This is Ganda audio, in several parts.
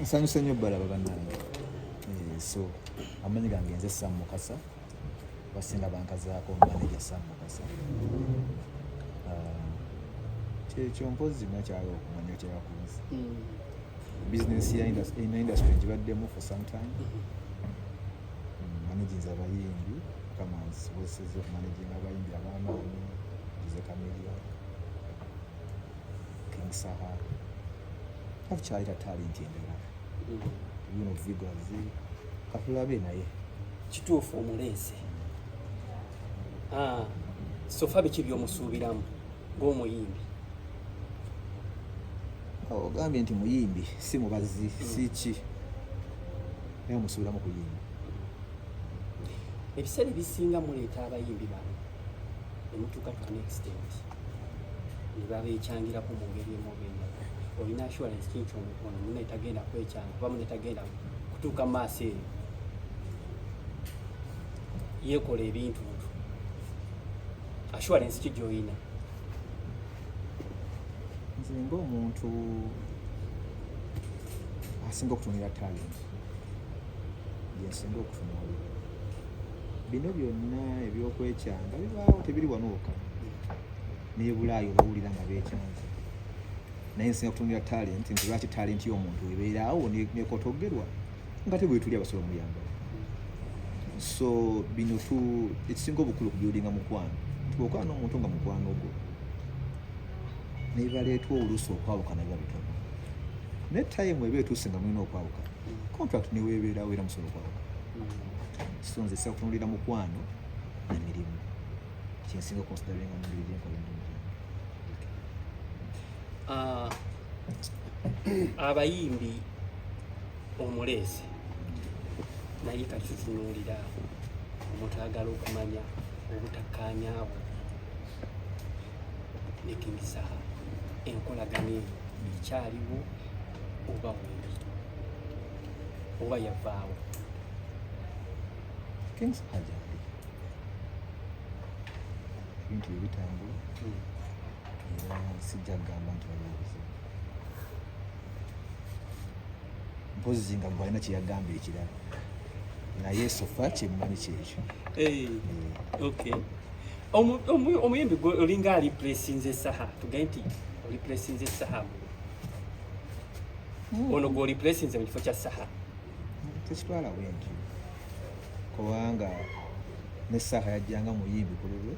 nsanyuse nnyo balaba bannange. So amanyi gange nze Sam Mukasa, basinga bankazaako manager Sam Mukasa. Kyekyo mpozi nakyalo okumanya kyebakunze. Business ya industry ngibaddemu for some time. Managing abayimbi kama nsobozesezza okumanaging abayimbi ab'amaanyi Nze Chameleon, King Saha, abukyalira talenti endala. Bino Vigors katulabe naye kituufu omuleese. Sofa biki by'omusuubiramu ng'omuyimbi? Ogambye nti muyimbi si mubazi si ki naye musuubiramu kuyimba. Ebiseera ebisinga muleeta abayimbi bano ne mutuuka to an extent ne babeekyangirako mu ngeri emu oba endala. Olina assurance kinki ono muno etagenda kwekyanga kuba muno etagenda kutuuka mu maaso eyo yeekola ebintu assurance ki gy'olina? Nze ng'omuntu asinga okutunira talent gyensinga okutunuulira. Bino byonna ebyokwekyanga bibaawo, tebiri wano wokka. Ne Bulaayi obawulira nga beekyanze. Naye nsinga kutunira talent nti lwaki talent y'omuntu ebeeraawo nekotoggerwa nga tebwetuli abasobola omuyamba. So bino ekisinga obukulu okubyodinga mukwano. Nti bw'okola n'omuntu nga mukwano gwo naye baleetwa oluusi okwawukana biba bitono. Ne time eba etuuse nga mulina okwawukana, contract neweebeerawo era musobola okwawukana. So nze sisa kutunulira mukwano na mirimu kyensinga okonsideringa mu ngeri gyenkola ennungi. Abayimbi omuleese naye kati tutunuulira omuntu ayagala okumanya obutakkaanyaawo ne King Saha, enkolagana eyo ekyaliwo oba weeri oba yavaawo? King Saha gyali ebintu bye bitambula era sijja kugamba nti waliwo obuzibu. Mpozi nga bw'alina kye yagamba ekirala naye sofa kyemmanyi kyekyo. Okay. Omuyimbi gwe olinga aliplacinze Saha, tugaye nti oliplacinze Saha ono gw'oliplacinze mu kifo kya Saha? Tekitwala bwentyo kubanga ne Saha yajjanga muyimbi ku lulwe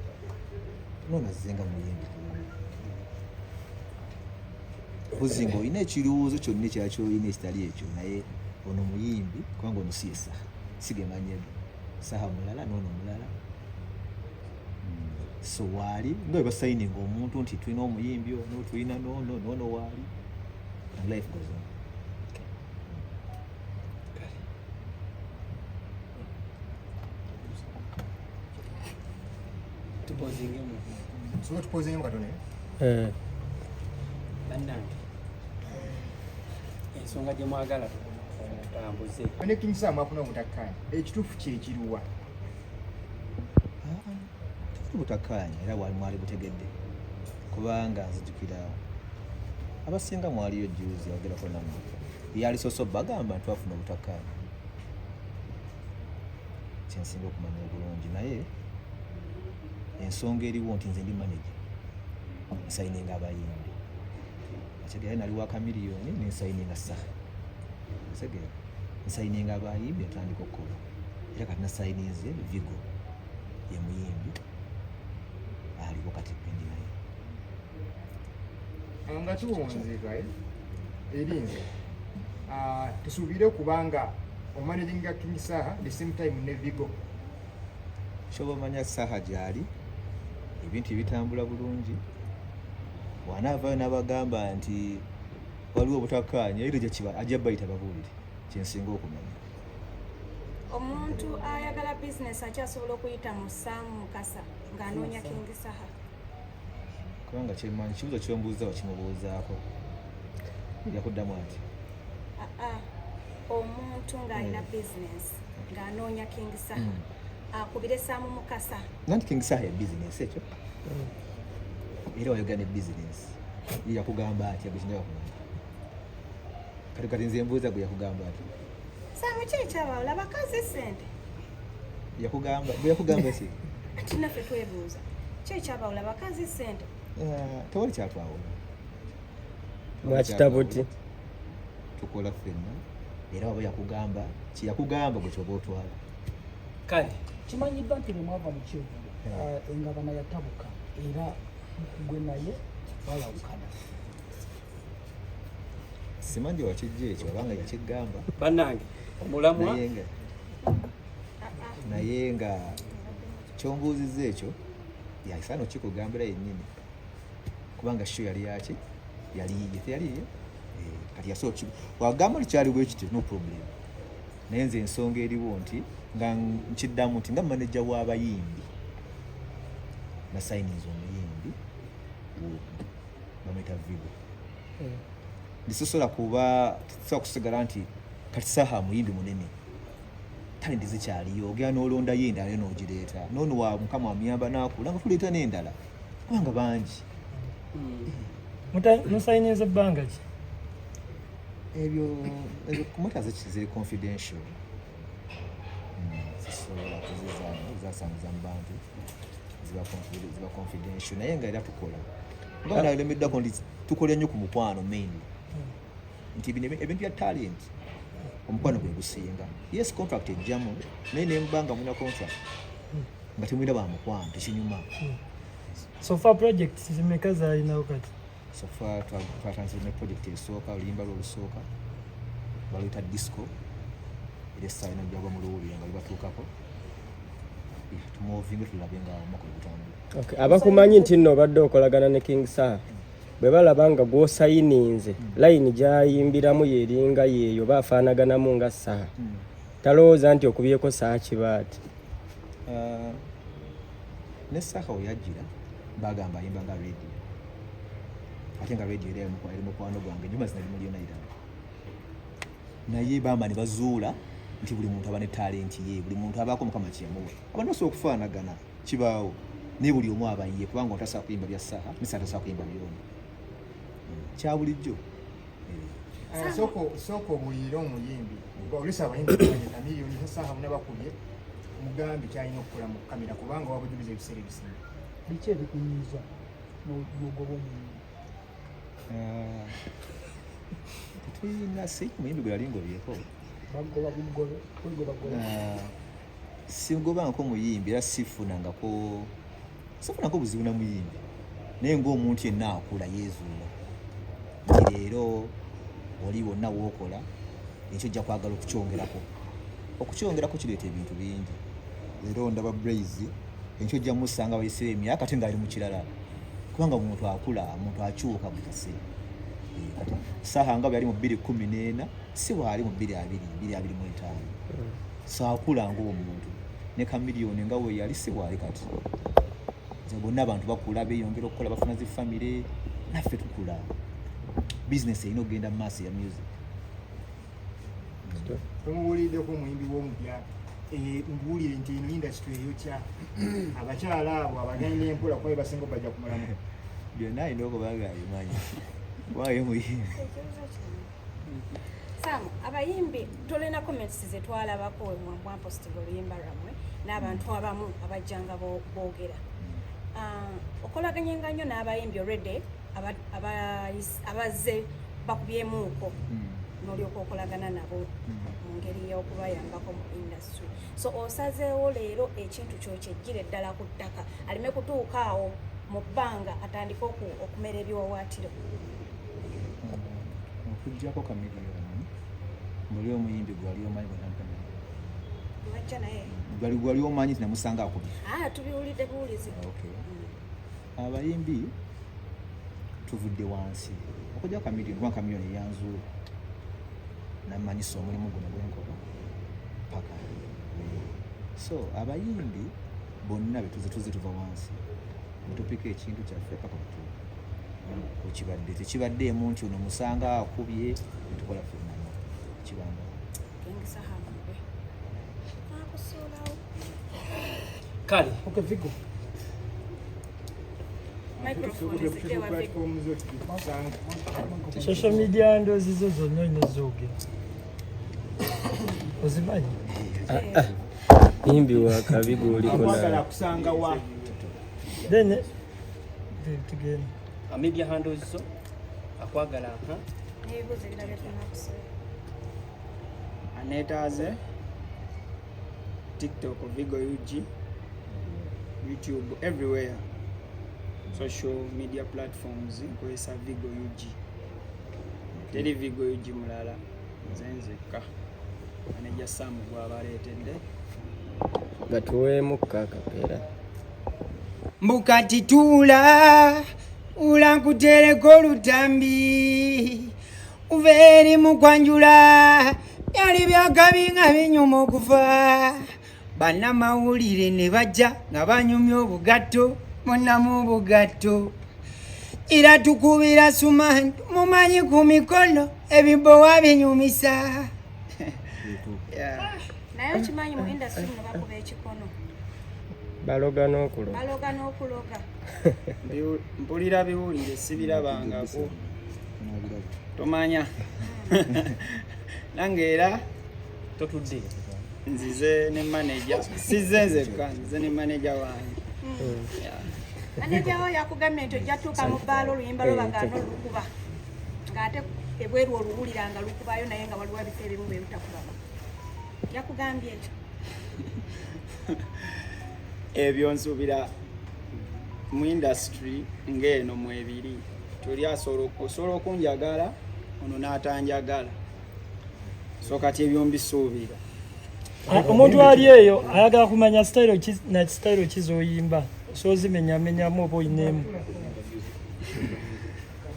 noona azzenga muyimbi ku lulwe. Mpozi nga olina ekirowoozo kyonna ekirala ky'olina ekitali ekyo naye ono muyimbi kubanga ono si ye Saha, sigemanyego. Saha mulala n'ono mulala. So waali nga bwe basayininga omuntu nti tulina omuyimbi ono tulina n'ono waali and life goes on. Tupozingemu katone bannange ensonga gye mwagala tambuze ne King Saha mwafuna obutakkaanya ekituufu kyekiruwa? Butakkaanya era mwali butegedde kubanga nzijukira abasinga mwaliyo juzi yagerako nammwe yali soso bagamba nti twafuna obutakkaanya. Kyensinga okumanya obulungi naye ensonga eriwo nti nze ndi manager nsayininga abayimbi ategera nali wa Chameleon nensayininga Saha segera nsayininga abayimbi atandika okukola era kati nasayininze Vigo ye muyimbi aliwo kati pendi naye nga tuwunzika erinze tusuubire kubanga omanaginga King Saha the same time ne Vigo. Kyoba omanya Saha gyali ebintu ebitambula bulungi wanaavaayo n'abagamba nti waliwo obutakkaanya era gyekiba ajja bayita babuulire kyensinga okumanya. Omuntu ayagala bizinesi akyasobola okuyita mu Sam Mukasa ng'anoonya King Saha? Kubanga kyemmanyi kibuuzo kyombuuza wakimubuuzaako yakuddamu ati omuntu ng'alina bizinesi ng'anoonya King Saha akubire Sam Mukasa. Nanti King Saha ya bizinesi ekyo era wayogera ne bizinesi yakugamba ati agekinjaba kumanya kati nze mbuuza gwe yakugamba ati Saamu ki ekyabawula bakazi ssente? yakugamba gwe yakugamba ki Ati naffe twebuuza ki ekyabawula bakazi ssente? tewali kyatwawula mwakitabo ti tukola ffenna era waba yakugamba kyeyakugamba gwe kyoba otwala kale kimanyiddwa nti bwemwava mu kyevulu engabana yatabuka era gwe naye balawukana. simanyi wakijja ekyo abanga yakigamba bannange omulamwa naye nga kyombuuzizza ekyo yasaana okikugambira yennyini kubanga sho yali yaki yaliye teyaliye kati yasobola wagamba likyali bwe kityo no problem naye nze ensonga eriwo nti nga nkiddamu nti nga maneja w'abayimbi nasayiniza omuyimbi bamwita Vigo ndisosola kuba tusobola kusigala nti kati saha muyimbi munene talenti zikyaliyo ogera n'olondayo endala yo n'ogireeta noono wa mukama wamuyamba n'akula nga tuleeta n'endala kubanga bangi musayiniza ebbanga ki? ebyo kumata ziri confidential zisobola kuzizasanguza mu bantu ziba confidential naye nga era tukola nga nalemeddako nti tukola nnyo ku mukwano mainly nti ebintu bya talent omukwano gwe gusinga yes contract ejjamu naye nembanga mulina contract nga temwina ba mukwano tekinyuma So far projects zimeka zaalinawo kati? So far twatanzire ne project esooka oluyimba lwolusooka baluyita disco era essaawa ino jjagwa mu luwulire nga libatuukako tumuovinge tulabe nga omwaka ogutambula. Abakumanyi nti nno obadde okolagana ne King Saha bwe balaba nga gw'osayininze layini gy'ayimbiramu yeringa yeeyo baafaanaganamu nga Saha talowooza nti okubyeko Saha kibaati? Ne Saha we yajjira bagamba ayimba nga radio ate nga radio era eri mukwano gwange enjuma zinali muliyona irala naye bamba ne bazuula nti buli muntu aba ne talenti ye buli muntu abaako mukama kyemuwa abantu basobola okufaanagana kibaawo naye buli omu aba ye kubanga otasobola kuyimba bya Saha nisa tasobola kuyimba byona kya bulijjo. Sooka obuyire omuyimbi olisa abayimbi banyeka miliyoni Saha munabakubye mugambi kyalina okukola mu kamera kubanga wabujuliza ebiseera ebisinga biki ebikunyiza mugoba omuyimbi? Tetulina si omuyimbi gwe yali ngobyeko bagoba bugobe kuligoba gobe singobanko muyimbi era sifunangako buzibu na muyimbi naye ng'omuntu yenna akula yeezuula nti leero oli wonna wookola ekyo ojja kwagala okukyongerako kireeta ebintu bingi leero ndaba Blaze ekyo ojja musanga bayisira emyaka ate ng'ali mu kirala kubanga omuntu akula omuntu akyuka buli kaseera kati Saha nga bwe yali mu 2014 si bwali mu 2025 so akula ng'omuntu ne kamiliyoni nga we yali si bwali kati bonna abantu bakula beeyongera okukola bafuna zi famire naffe tukula business erina okugenda mu maaso ya music. Tumubuuliddeko omuyimbi w'omupya mbuulire nti eno industry eyokya abakyala abo abagenda empola kuba basinga bajja kumalamu byonna alina okubaga abimanyi wayo muyimbi. Saamu abayimbi tolina comments zetwalabako mwapositive oluyimba lwammwe n'abantu abamu abajjanga boogera okolaganye nga nnyo n'abayimbi already abazze bakubyemuuko n'olyoka okolagana nabo mu ngeri y'okubayambako mu industry so osazeewo leero ekintu kyokyejjire ddala ku ttaka aleme kutuuka awo mu bbanga atandika okumera ebiwawaatiro okuggyako kamiliyoni muli omuyimbi gwali omanyi wajja naye gwali omanyi nti namusanga akubye tubiwulidde buwulizi. Abayimbi tuvudde wansi okujja kamiliyoni kuba kamiliyoni eyanzuula namanyisa omulimu guno gwenkola paka so abayimbi bonna betuze tuva wansi netupika ekintu kyaffe paka tekibaddeemu nti ono musanga akubye netukola ffenna kibanga kale Okay, Vigo. microphone zidde wa Vigo. platform zo tukusanga social media handles zo zonna olina zoogera ozimanyi yimbi wakabigo oliko akwagala na kusanga wa then tugenda media handles zo akwagala N'ebibuuzo ebirala bye tulina kusoma. Anetaze TikTok, Vigo UG, YouTube, everywhere. Social media platforms nkozesa Vigo UG. Teri Vigo UG mulala nzenzeka. Manager Sam gwabaleetedde. gatuweemu kakapeera Mbukati tula ulankutereko olutambi uveeri mu kwanjula byali byakabinga binyuma okufa bannamawulire ne bajja nga banyumya obugatto munamu obugatto era tukubira sumani mumanyi ku mikono ebibowa binyumisa. Yeah. Naye okimanyi mu industry muno bakuba ekikono. baloga n'okuloga Baloga n'okuloga. Mpulira biwulire sibirabangako tomanya nange era totudde nzize ne manager sizze nzekka nzize ne manager wange. Manager wo yakugambye nti ojja tuuka mu bbaala oluyimba lwabagaano lukuba ng'ate ebweru oluwulira nga lukubayo naye nga waliwo ebifo ebimu bye bitakubamu. Yakugambye ekyo. Ebyo nsuubira mu industry ng'eno mu ebiri tuli osobola okunjagala ono n'atanjagala so kati ebyo mbisuubira. omuntu ali eyo ayagala kumanya style kizoyimba sozimenyamenyamu oba oyineemu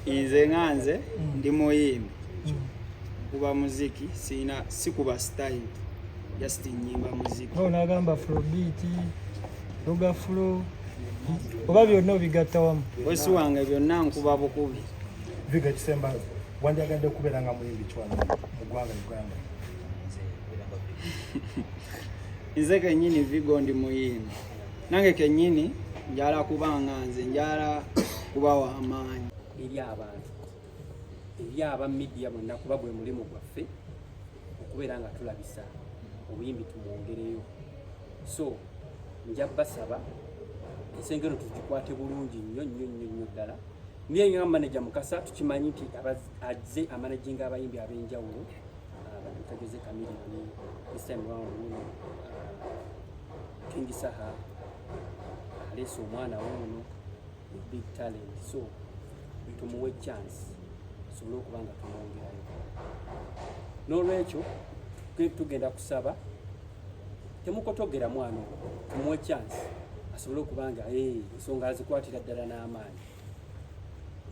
Nze nganze ndi muyimbi kuba muziki sikuba style just nyimba muziki. onagamba afrobeat loga flow oba byonna obigatta wamu. Bosi wange byonna nkuba bukubi. Vigo Kisemba wandyagadde okubeera nga muyimbi kiwano mu ggwanga Uganda. Nze kennyini Vigo ndi muyimbi nange kennyini njala kubanga nze njala kuba w'amaanyi eri abantu eri aba media bonna kuba gwe mulimu gwaffe okubeera nga tulabisa obuyimbi tumwongereyo. So nja basaba ensengero tukikwate bulungi nnyo ddala. Niye nga manager Mukasa tukimanyi nti azze amanaginga abayimbi ab'enjawulo batageze Chameleone this time round King Saha aleese omwana w'ono big talent, so tumuwe chance tusobole okuba nga tumwongerayo. N'olwekyo tugenda kusaba temukotogera mwana tumuwe chance asobole okuba nga ensonga azikwatira ddala n'amaanyi.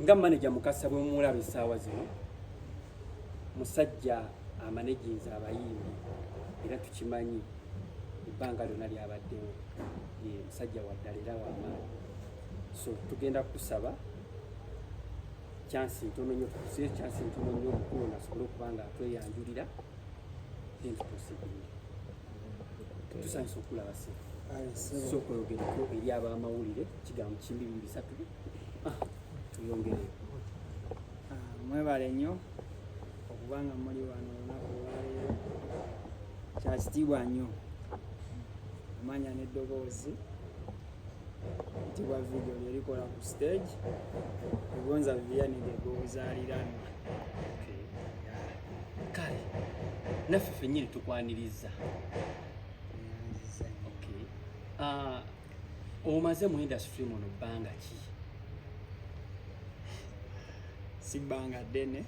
Nga manager Mukasa bwe mumulaba essaawa zino musajja amaneginza abayimbi era tukimanyi ebbanga lyonna lyabaddewo musajja waddala era w'amaanyi. So tugenda kusaba chance ntono nnyo omukulu asobole okuba nga atweyanjulira then tutusigire tusanyusa okulaba se so okweyogerako eri ab'amawulire kigambo kimbi 2 tuyongereyo. Mwebale nnyo okubanga muli wano olunaku olwaleero kyakitiibwa nnyo amanya n'eddoboozi ekitibwa Vigo lyerikola ku stage egonza Vivian gegobuzaaliranwa. Kale naffe ffennyini tukwaniriza. Omaze mu industry muno bbanga ki? Si bbanga ddene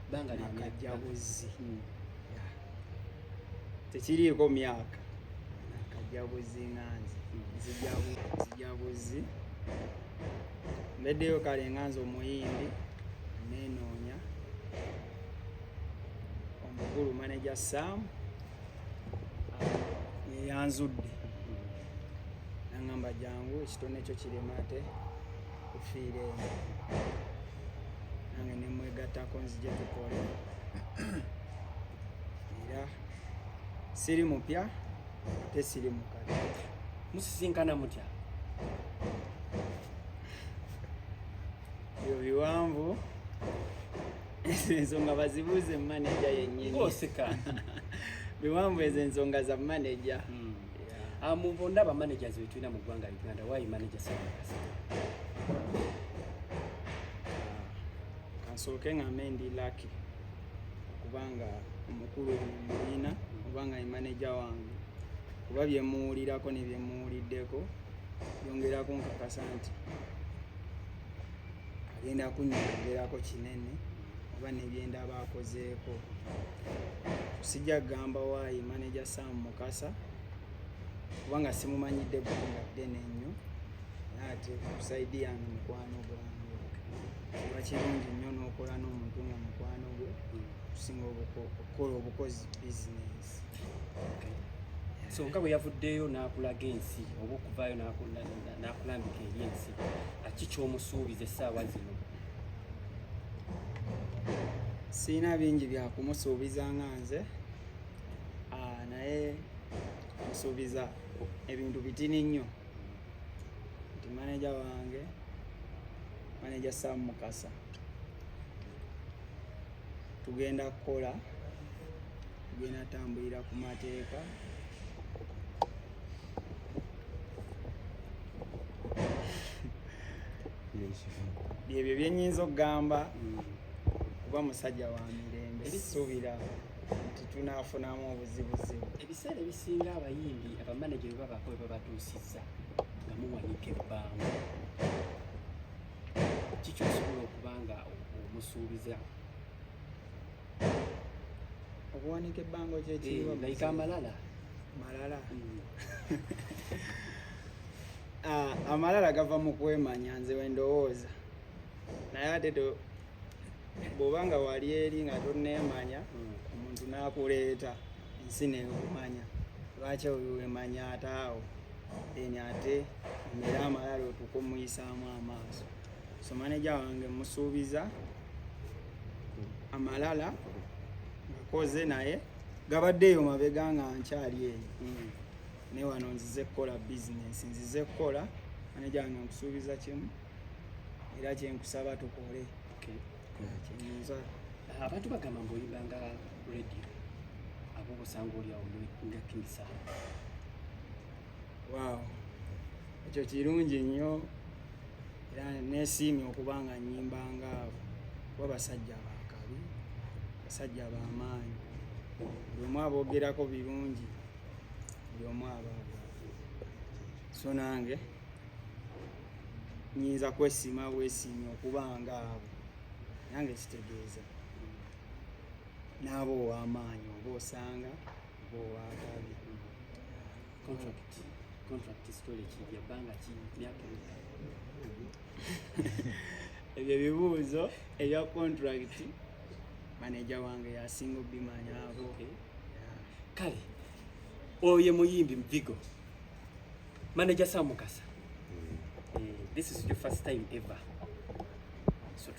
Bbanga nakajjabuzi tekiriiko myaka nakajjabuzi nganze nzijabuzi mbeddeyo kale nganze omuyimbi nenoonya omukulu manager Sam yeyanzudde nangamba jangu ekitone ekyo kiremate kufiira eno nange nemwegattako nzije tukole era siri mupya ate siri mukadde. Musisinkana mutya? biwanvu ensonga bazibuuze manager yennyini oseka biwanvu ezo ensonga za manager. mu bonna ba managers betulina mu ggwanga Uganda why manager Samukasa? Kansooke ngambe ndi lucky kubanga omukulu mulina kubanga ye manager wange kuba byemuwulirako ne byemuwuliddeko yongerako nkakasa nti agenda kunyongerako kinene oba nebyendaba akozeeko. Sijja kugamba waayi manager Sam Mukasa kubanga simumanyidde ggwanga ddene nnyo naye ate kusaidi yange mukwano gwange kiba kirungi nnyo n'okola n'omuntu nga mukwano gwe kusinga okukola obukozi bizinesi. So nga bwe yavuddeyo n'akulaga ensi oba okuvaayo n'akulambika eri ensi ki ky'omusuubiza essaawa zino? Siina bingi byakumusuubiza nga nze naye musuubiza ebintu bitini nnyo nti manager wange manager Sam Mukasa tugenda kukola tugenda tambulira ku mateeka byebyo byenyinza okugamba kuba musajja wa mirembe sisuubira nti tunaafunamu obuzibuzibu. Ebiseera ebisinga abayimbi abamanager bwe babaako bwe babatuusizza nga muwanika ebbanga kikyosobola okuba nga omusuubiza okuwanika ebbanga kyekiriwa like amalala amalala gava mu kwemanya nze wendowooza naye ate bw'obanga wali eri nga tonneemanya omuntu n'akuleeta ensi neekumanya lwaki wemanya ate awo eni ate emere amalala otukumuyisaamu amaaso. So manager wange musuubiza amalala ngakoze naye gabaddeeyo mabega nga nkyali eyo ne wano nzize kukola bizinesi nzize kukola manager wange nkusuubiza kimu era kyenkusaba tukole kyenyinza. Abantu bagamba ng'oyimbanga radio abo busanga oli awo nga King Sam. Wow, ekyo kirungi nnyo era neesiimye okuba nga nyimbanga abo kuba basajja bakabi basajja b'amaanyi buli omu aboogerako birungi buli omu abaabo. So nange nyinza kwesiima bwesiimye okuba nga abo nange kitegeeza n'abo ow'amaanyi oba osanga oba ow'akabi. Contract story kijja bbanga ki myaka ebyo bibuuzo ebya contract manager wange yasinga obimanyaako. Kale oyo muyimbi Vigo manager Sam Mukasa. This is your first time ever